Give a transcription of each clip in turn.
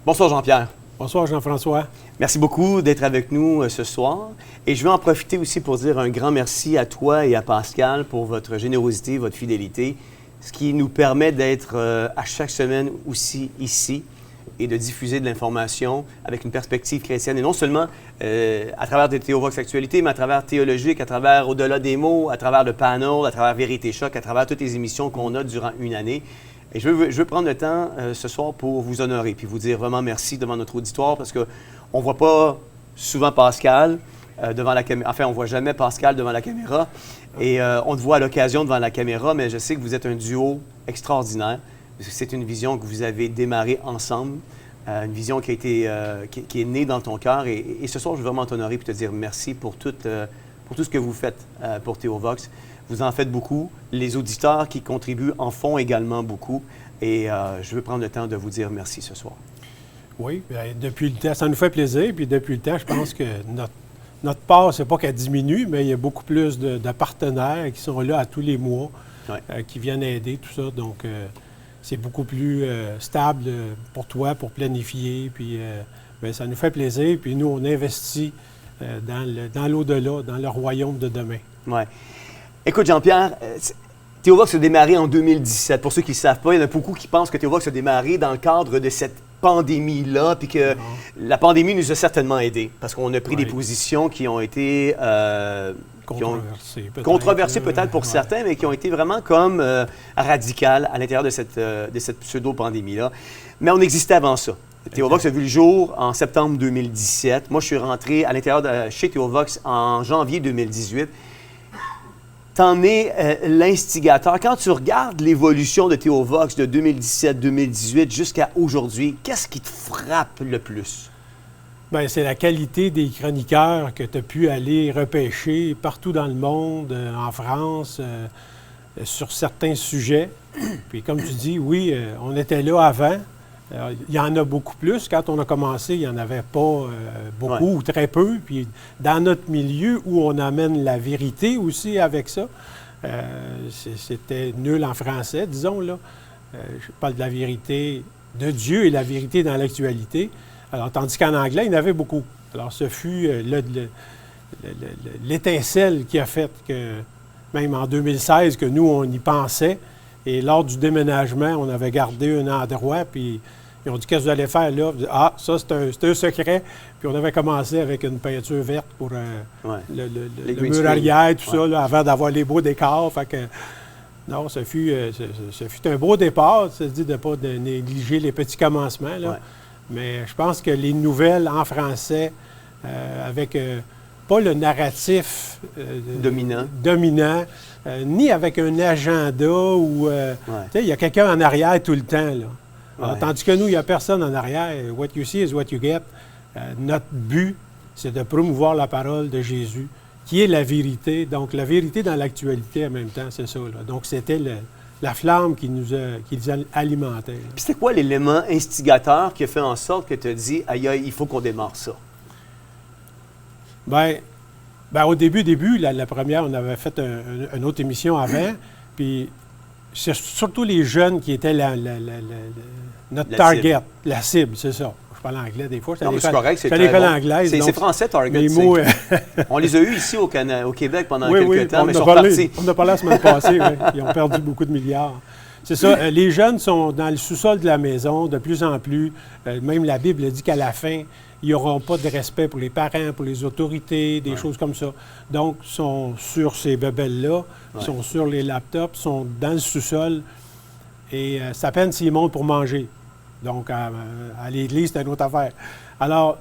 Bonsoir Jean-Pierre. Bonsoir Jean-François. Merci beaucoup d'être avec nous ce soir. Et je veux en profiter aussi pour dire un grand merci à toi et à Pascal pour votre générosité, votre fidélité, ce qui nous permet d'être à chaque semaine aussi ici et de diffuser de l'information avec une perspective chrétienne. Et non seulement à travers des Théovox Actualités, mais à travers Théologique, à travers Au-delà des mots, à travers le panel, à travers Vérité Choc, à travers toutes les émissions qu'on a durant une année. Et je veux prendre le temps ce soir pour vous honorer puis vous dire vraiment merci devant notre auditoire parce qu'on ne voit pas souvent Pascal devant la caméra. Enfin, on ne voit jamais Pascal devant la caméra. Et on te voit à l'occasion devant la caméra, mais je sais que vous êtes un duo extraordinaire. C'est une vision que vous avez démarrée ensemble, une vision qui est née dans ton cœur. Et ce soir, je veux vraiment t'honorer et te dire merci pour tout ce que vous faites pour Théovox. Vous en faites beaucoup. Les auditeurs qui contribuent en font également beaucoup. Et je veux prendre le temps de vous dire merci ce soir. Oui, bien, depuis le temps, ça nous fait plaisir. Puis depuis le temps, je pense que notre part, c'est pas qu'elle diminue, mais il y a beaucoup plus de partenaires qui sont là à tous les mois, qui viennent aider, tout ça. Donc, c'est beaucoup plus stable pour toi, pour planifier. Puis, bien, ça nous fait plaisir. Puis nous, on investit dans l'au-delà, dans le royaume de demain. Oui. Écoute, Jean-Pierre, Théovox a démarré en 2017. Pour ceux qui ne savent pas, il y en a beaucoup qui pensent que Théovox a démarré dans le cadre de cette pandémie-là, puis que la pandémie nous a certainement aidés, parce qu'on a pris des positions qui ont été controversées peut-être pour certains, mais qui ont été vraiment comme radicales à l'intérieur de cette pseudo-pandémie-là. Mais on existait avant ça. Théovox a vu le jour en septembre 2017. Moi, je suis rentré à l'intérieur chez Théovox en janvier 2018. T'en es l'instigateur. Quand tu regardes l'évolution de Théovox de 2017-2018 jusqu'à aujourd'hui, qu'est-ce qui te frappe le plus? Bien, c'est la qualité des chroniqueurs que tu as pu aller repêcher partout dans le monde, en France, sur certains sujets. Puis comme tu dis, oui, on était là avant. Il y en a beaucoup plus. Quand on a commencé, il n'y en avait pas beaucoup ou très peu. Puis dans notre milieu où on amène la vérité aussi avec ça, c'était nul en français, disons, là. Je parle de la vérité de Dieu et la vérité dans l'actualité. Alors, tandis qu'en anglais, il y en avait beaucoup. Alors, ce fut l'étincelle qui a fait que, même en 2016, que nous, on y pensait. Et lors du déménagement, on avait gardé un endroit, puis ils ont dit « Qu'est-ce que vous allez faire là? » Ah, ça, c'est un secret. Puis on avait commencé avec une peinture verte pour le mur arrière, tout ça, là, avant d'avoir les beaux décors. Fait que, non, ce fut un beau départ. Ça se dit de ne pas négliger les petits commencements, là. Mais je pense que les nouvelles en français, avec pas le narratif dominant ni avec un agenda où il y a quelqu'un en arrière tout le temps, là. Alors, tandis que nous, il n'y a personne en arrière. What you see is what you get. Notre but, c'est de promouvoir la parole de Jésus, qui est la vérité. Donc, la vérité dans l'actualité en même temps, c'est ça, là. Donc, c'était la flamme qui nous alimentait. Puis c'était quoi l'élément instigateur qui a fait en sorte que tu as dit « Aïe, aïe, il faut qu'on démarre ça ». Bien, au début, la première, on avait fait une autre émission avant, puis c'est surtout les jeunes qui étaient notre target, la cible, c'est ça. Je parle anglais des fois. Non, mais c'est correct, c'est l'école anglaise. C'est français, target. Les mots, on les a eus ici au Québec pendant quelques temps, mais ils sont partis. On a parlé la semaine passée, oui. Ils ont perdu beaucoup de milliards. C'est ça. Les jeunes sont dans le sous-sol de la maison de plus en plus. Même la Bible dit qu'à la fin, ils n'auront pas de respect pour les parents, pour les autorités, des choses comme ça. Donc, ils sont sur ces bebelles-là, sont sur les laptops, sont dans le sous-sol. Et c'est à peine s'ils montent pour manger. Donc, à l'église, c'est une autre affaire. Alors,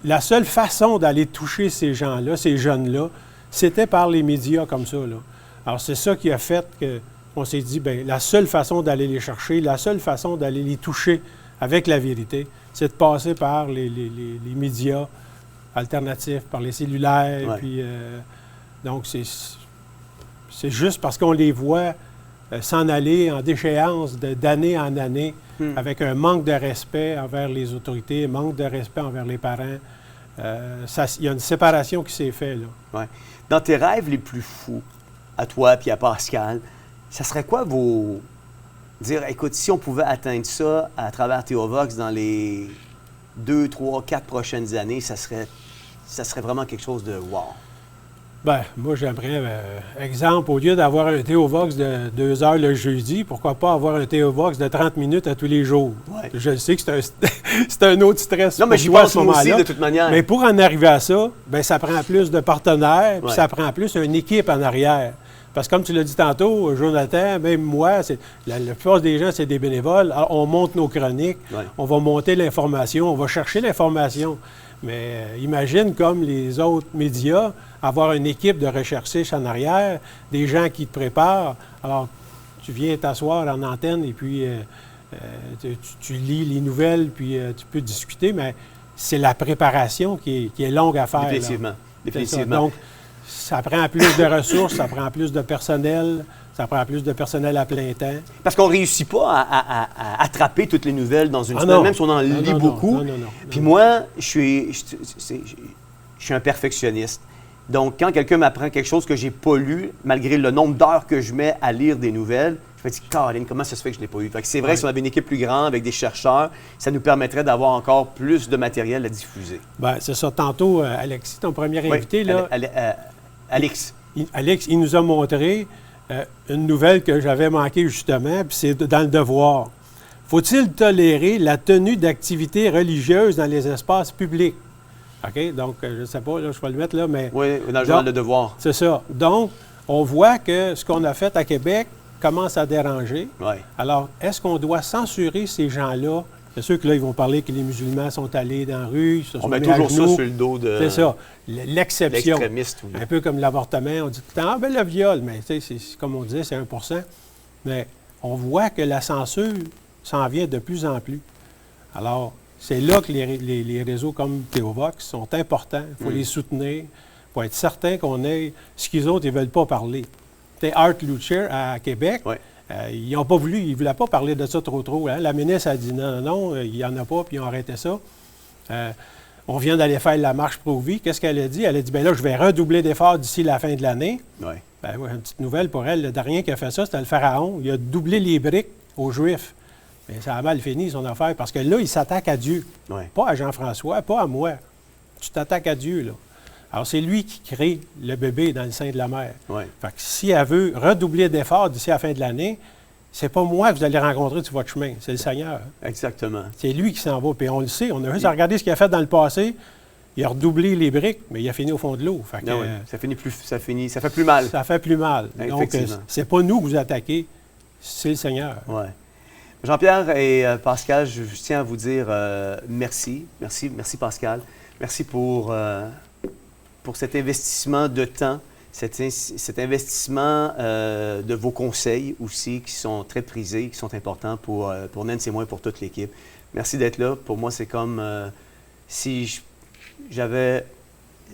la seule façon d'aller toucher ces gens-là, ces jeunes-là, c'était par les médias comme ça, là. Alors, c'est ça qui a fait qu'on s'est dit, bien, la seule façon d'aller les chercher, la seule façon d'aller les toucher avec la vérité, c'est de passer par les médias alternatifs, par les cellulaires. Puis, donc, c'est juste parce qu'on les voit s'en aller en déchéance d'année en année, avec un manque de respect envers les autorités, un manque de respect envers les parents. Il y a une séparation qui s'est faite, là. Ouais. Dans tes rêves les plus fous, à toi puis à Pascal, ça serait quoi vos... Dire, écoute, si on pouvait atteindre ça à travers Théovox dans les 2, 3, 4 prochaines années, ça serait vraiment quelque chose de wow. Bien, moi, j'aimerais, exemple, au lieu d'avoir un Théovox de 2 heures le jeudi, pourquoi pas avoir un Théovox de 30 minutes à tous les jours? Ouais. Je sais que c'est un autre stress. Non, mais j'y pense moi aussi, de toute manière. Mais pour en arriver à ça, bien, ça prend plus de partenaires, puis Ouais. ça prend plus une équipe en arrière. Parce que comme tu l'as dit tantôt, Jonathan, même moi, la plupart des gens, c'est des bénévoles. Alors, on monte nos chroniques, Ouais. on va monter l'information, on va chercher l'information. Mais imagine, comme les autres médias, avoir une équipe de recherchistes en arrière, des gens qui te préparent. Alors, tu viens t'asseoir en antenne et puis tu lis les nouvelles, puis tu peux discuter, mais c'est la préparation qui est longue à faire. Définitivement. Là. Définitivement. Donc, ça prend plus de ressources, ça prend plus de personnel, ça prend plus de personnel à plein temps. Parce qu'on ne réussit pas à attraper toutes les nouvelles dans une semaine, non. même si on en lit beaucoup. Non. Puis moi, je suis un perfectionniste. Donc, quand quelqu'un m'apprend quelque chose que je n'ai pas lu, malgré le nombre d'heures que je mets à lire des nouvelles, je me dis, Caroline, comment ça se fait que je ne l'ai pas eu? Fait que c'est vrai, si on avait une équipe plus grande avec des chercheurs, ça nous permettrait d'avoir encore plus de matériel à diffuser. Bien, c'est ça. Tantôt, Alexis, ton premier invité, là, Alex. Alex, il nous a montré une nouvelle que j'avais manquée justement, puis c'est dans le devoir. Faut-il tolérer la tenue d'activités religieuses dans les espaces publics? OK? Donc, je ne sais pas, là, je vais le mettre là, mais... Oui, dans le journal de devoir. C'est ça. Donc, on voit que ce qu'on a fait à Québec commence à déranger. Oui. Alors, est-ce qu'on doit censurer ces gens-là? C'est sûr que là, ils vont parler que les musulmans sont allés dans la rue, On met toujours ça sur le dos de c'est ça, l'exception. l'extrémiste. Un peu comme l'avortement, on dit tout le temps, ah ben le viol, mais tu sais, comme on disait, c'est 1 %. Mais on voit que la censure s'en vient de plus en plus. Alors, c'est là que les réseaux comme Théovox sont importants. Il faut les soutenir. Il faut être certain qu'on ait ce qu'ils autres, ils ne veulent pas parler. Tu sais, Art Lucher à Québec, Ouais. ils n'ont pas voulu, ils ne voulaient pas parler de ça trop. Hein. La ministre a dit non, il n'y en a pas, puis ils ont arrêté ça. On vient d'aller faire la marche pro-vie. Qu'est-ce qu'elle a dit? Elle a dit, bien là, je vais redoubler d'efforts d'ici la fin de l'année. Ouais. Ben oui, une petite nouvelle pour elle. Le dernier qui a fait ça, c'était le Pharaon. Il a doublé les briques aux Juifs. Mais ça a mal fini, son affaire, parce que là, il s'attaque à Dieu. Ouais. Pas à Jean-François, pas à moi. Tu t'attaques à Dieu, là. Alors, c'est lui qui crée le bébé dans le sein de la mère. Ouais. Fait que si elle veut redoubler d'efforts d'ici la fin de l'année, c'est pas moi que vous allez rencontrer sur votre chemin, c'est le Seigneur. Exactement. C'est lui qui s'en va. Puis on le sait, on a juste à regarder ce qu'il a fait dans le passé. Il a redoublé les briques, mais il a fini au fond de l'eau. Fait que, Non, oui. Ça fait plus mal. ça fait plus mal. Donc, Effectivement. c'est pas nous que vous attaquez, c'est le Seigneur. Ouais. Jean-Pierre et Pascal, je tiens à vous dire merci. Merci Pascal. Merci pour cet investissement de temps, cet investissement de vos conseils aussi qui sont très prisés, qui sont importants pour Nancy et moi et pour toute l'équipe. Merci d'être là. Pour moi, c'est comme si j'avais...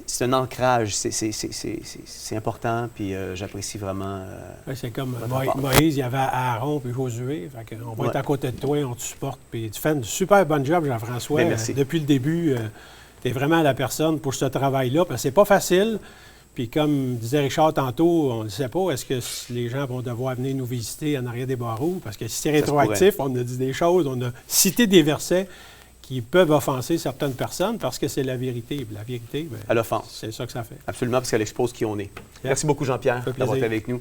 C'est un ancrage, c'est important, puis j'apprécie vraiment. Ouais, c'est comme votre Moïse, il y avait Aaron puis Josué. Fait on va Ouais. être à côté de toi, on te supporte. Puis tu fais un super bon job, Jean-François. Bien, merci. Depuis le début, tu es vraiment la personne pour ce travail-là. Parce que c'est pas facile. Puis comme disait Richard tantôt, on ne sait pas, est-ce que les gens vont devoir venir nous visiter en arrière des barreaux? Parce que si c'est rétroactif, on a dit des choses, on a cité des versets qui peuvent offenser certaines personnes parce que c'est la vérité. Puis la vérité, bien, à l'offense. c'est ça que ça fait. Absolument, parce qu'elle expose qui on est. Merci beaucoup, Jean-Pierre, Ça fait d'avoir été plaisir. avec nous.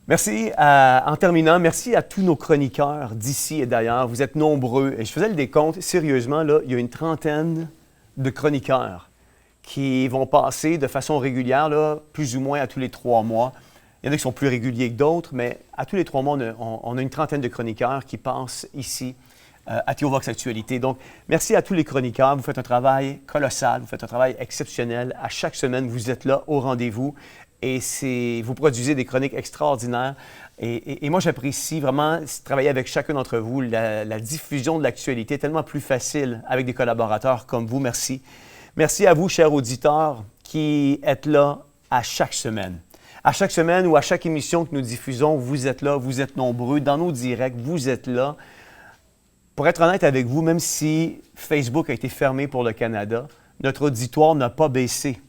Merci. En terminant, merci à tous nos chroniqueurs d'ici et d'ailleurs. Vous êtes nombreux. Et je faisais le décompte. Sérieusement, là, il y a une trentaine de chroniqueurs qui vont passer de façon régulière, là, plus ou moins à tous les 3 mois. Il y en a qui sont plus réguliers que d'autres, mais à tous les 3 mois, on a une trentaine de chroniqueurs qui passent ici à Théovox Actualité. Donc, merci à tous les chroniqueurs. Vous faites un travail colossal, vous faites un travail exceptionnel. À chaque semaine, vous êtes là au rendez-vous et vous produisez des chroniques extraordinaires. Et moi, j'apprécie vraiment travailler avec chacun d'entre vous. La diffusion de l'actualité est tellement plus facile avec des collaborateurs comme vous. Merci. Merci à vous, chers auditeurs, qui êtes là à chaque semaine. À chaque semaine ou à chaque émission que nous diffusons, vous êtes là, vous êtes nombreux. Dans nos directs, vous êtes là. Pour être honnête avec vous, même si Facebook a été fermé pour le Canada, notre auditoire n'a pas baissé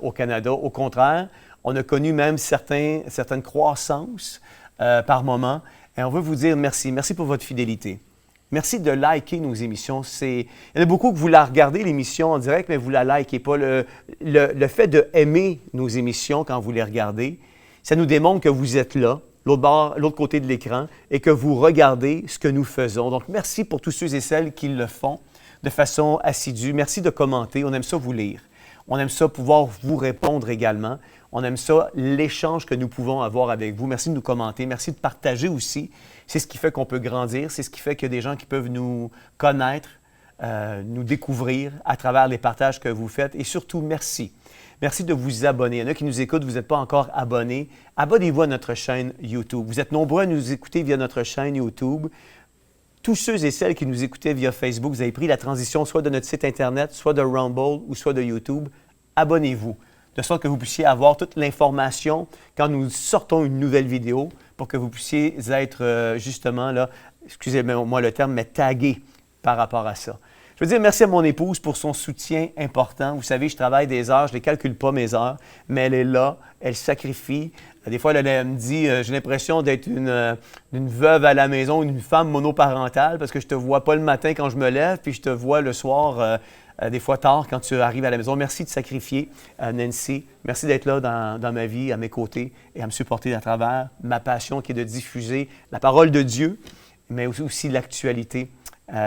au Canada. Au contraire, on a connu même certaines croissances par moment. Et on veut vous dire merci. Merci pour votre fidélité. Merci de liker nos émissions. Il y en a beaucoup que vous la regardez, l'émission en direct, mais vous la likez pas. Le fait d'aimer nos émissions quand vous les regardez, ça nous démontre que vous êtes là, l'autre côté de l'écran, et que vous regardez ce que nous faisons. Donc, merci pour tous ceux et celles qui le font de façon assidue. Merci de commenter. On aime ça vous lire. On aime ça pouvoir vous répondre également. On aime ça, l'échange que nous pouvons avoir avec vous. Merci de nous commenter. Merci de partager aussi. C'est ce qui fait qu'on peut grandir. C'est ce qui fait qu'il y a des gens qui peuvent nous connaître, nous découvrir à travers les partages que vous faites. Et surtout, merci. Merci de vous abonner. Il y en a qui nous écoutent, vous n'êtes pas encore abonnés. Abonnez-vous à notre chaîne YouTube. Vous êtes nombreux à nous écouter via notre chaîne YouTube. Tous ceux et celles qui nous écoutaient via Facebook, vous avez pris la transition soit de notre site Internet, soit de Rumble ou soit de YouTube. Abonnez-vous, de sorte que vous puissiez avoir toute l'information quand nous sortons une nouvelle vidéo pour que vous puissiez être justement là, excusez-moi le terme, mais tagué par rapport à ça. Je veux dire merci à mon épouse pour son soutien important. Vous savez, je travaille des heures, je ne les calcule pas mes heures, mais elle est là, elle sacrifie. Des fois, elle me dit, j'ai l'impression d'être une veuve à la maison, une femme monoparentale, parce que je ne te vois pas le matin quand je me lève, puis je te vois le soir, des fois tard, quand tu arrives à la maison. Merci de sacrifier, Nancy. Merci d'être là dans ma vie, à mes côtés, et à me supporter à travers ma passion qui est de diffuser la parole de Dieu, mais aussi l'actualité.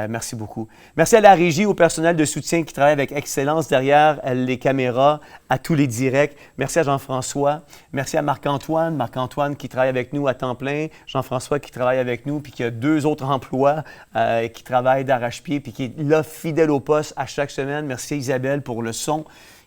Merci beaucoup. Merci à la régie, au personnel de soutien qui travaille avec excellence derrière les caméras, à tous les directs. Merci à Jean-François. Merci à Marc-Antoine. Marc-Antoine qui travaille avec nous à temps plein. Jean-François qui travaille avec nous puis qui a 2 autres emplois, qui travaille d'arrache-pied puis qui est là fidèle au poste à chaque semaine. Merci à Isabelle pour le son.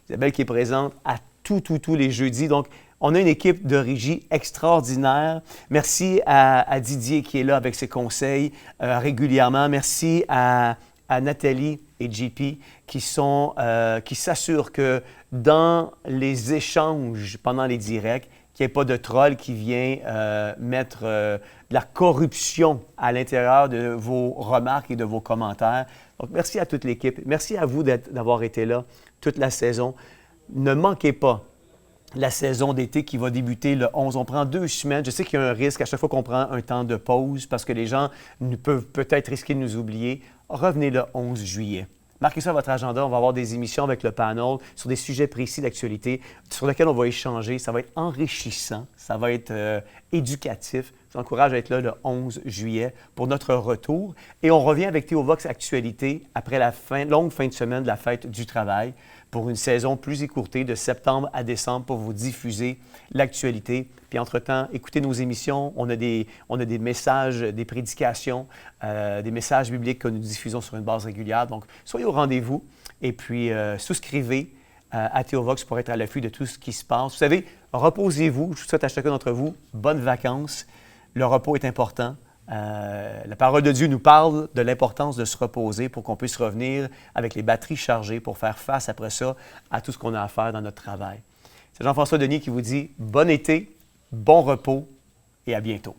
Isabelle qui est présente à tous les jeudis. Donc, on a une équipe de régie extraordinaire. Merci à Didier qui est là avec ses conseils régulièrement. Merci à Nathalie et JP qui s'assurent que dans les échanges pendant les directs, qu'il n'y ait pas de troll qui vient mettre de la corruption à l'intérieur de vos remarques et de vos commentaires. Donc, merci à toute l'équipe. Merci à vous d'avoir été là toute la saison. Ne manquez pas la saison d'été qui va débuter le 11. On prend 2 semaines. Je sais qu'il y a un risque à chaque fois qu'on prend un temps de pause parce que les gens peuvent peut-être risquer de nous oublier. Revenez le 11 juillet. Marquez ça à votre agenda. On va avoir des émissions avec le panel sur des sujets précis d'actualité sur lesquels on va échanger. Ça va être enrichissant. Ça va être éducatif. Je vous encourage à être là le 11 juillet pour notre retour. Et on revient avec Théovox Actualité après la longue fin de semaine de la fête du travail pour une saison plus écourtée de septembre à décembre pour vous diffuser l'actualité. Puis entre-temps, écoutez nos émissions. On a des messages, des prédications, des messages bibliques que nous diffusons sur une base régulière. Donc, soyez au rendez-vous et puis souscrivez à Théovox pour être à l'affût de tout ce qui se passe. Vous savez, reposez-vous. Je vous souhaite à chacun d'entre vous bonnes vacances. Le repos est important. La parole de Dieu nous parle de l'importance de se reposer pour qu'on puisse revenir avec les batteries chargées pour faire face après ça à tout ce qu'on a à faire dans notre travail. C'est Jean-François Denis qui vous dit bon été, bon repos et à bientôt.